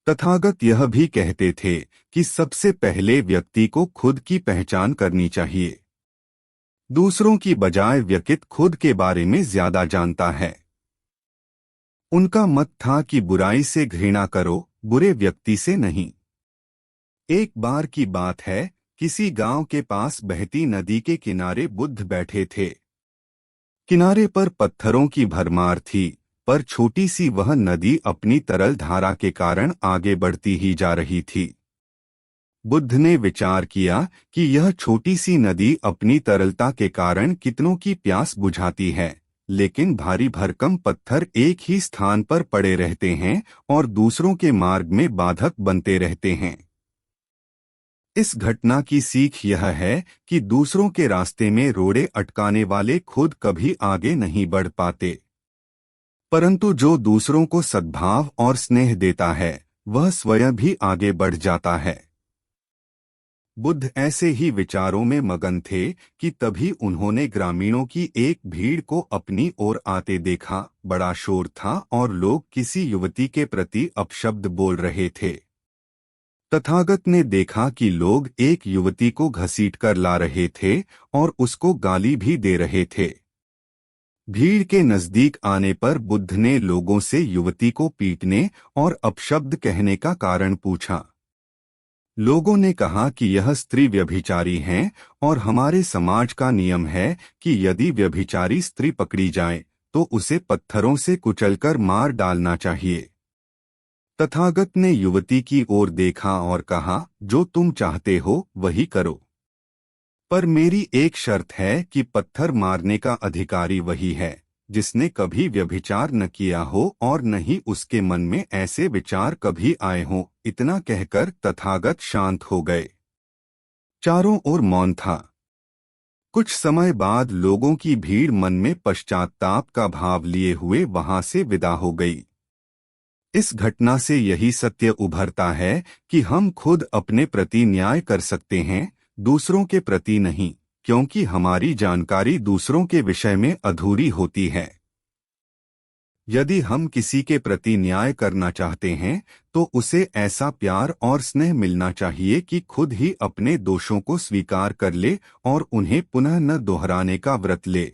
तथागत यह भी कहते थे कि सबसे पहले व्यक्ति को खुद की पहचान करनी चाहिए। दूसरों की बजाय व्यक्ति खुद के बारे में ज्यादा जानता है। उनका मत था कि बुराई से घृणा करो, बुरे व्यक्ति से नहीं। एक बार की बात है, किसी गांव के पास बहती नदी के किनारे बुद्ध बैठे थे। किनारे पर पत्थरों की भरमार थी, पर छोटी सी वह नदी अपनी तरल धारा के कारण आगे बढ़ती ही जा रही थी। बुद्ध ने विचार किया कि यह छोटी सी नदी अपनी तरलता के कारण कितनों की प्यास बुझाती है, लेकिन भारी भरकम पत्थर एक ही स्थान पर पड़े रहते हैं और दूसरों के मार्ग में बाधक बनते रहते हैं। इस घटना की सीख यह है कि दूसरों के रास्ते में रोड़े अटकाने वाले खुद कभी आगे नहीं बढ़ पाते, परंतु जो दूसरों को सद्भाव और स्नेह देता है वह स्वयं भी आगे बढ़ जाता है। बुद्ध ऐसे ही विचारों में मगन थे कि तभी उन्होंने ग्रामीणों की एक भीड़ को अपनी ओर आते देखा। बड़ा शोर था और लोग किसी युवती के प्रति अपशब्द बोल रहे थे। तथागत ने देखा कि लोग एक युवती को घसीटकर ला रहे थे और उसको गाली भी दे रहे थे। भीड़ के नजदीक आने पर बुद्ध ने लोगों से युवती को पीटने और अपशब्द कहने का कारण पूछा। लोगों ने कहा कि यह स्त्री व्यभिचारी हैं और हमारे समाज का नियम है कि यदि व्यभिचारी स्त्री पकड़ी जाए तो उसे पत्थरों से कुचलकर मार डालना चाहिए। तथागत ने युवती की ओर देखा और कहा, जो तुम चाहते हो वही करो, पर मेरी एक शर्त है कि पत्थर मारने का अधिकारी वही है जिसने कभी व्यभिचार न किया हो और न ही उसके मन में ऐसे विचार कभी आए हों। इतना कहकर तथागत शांत हो गए। चारों ओर मौन था। कुछ समय बाद लोगों की भीड़ मन में पश्चाताप का भाव लिए हुए वहां से विदा हो गई। इस घटना से यही सत्य उभरता है कि हम खुद अपने प्रति न्याय कर सकते हैं, दूसरों के प्रति नहीं, क्योंकि हमारी जानकारी दूसरों के विषय में अधूरी होती है। यदि हम किसी के प्रति न्याय करना चाहते हैं तो उसे ऐसा प्यार और स्नेह मिलना चाहिए कि खुद ही अपने दोषों को स्वीकार कर ले और उन्हें पुनः न दोहराने का व्रत ले।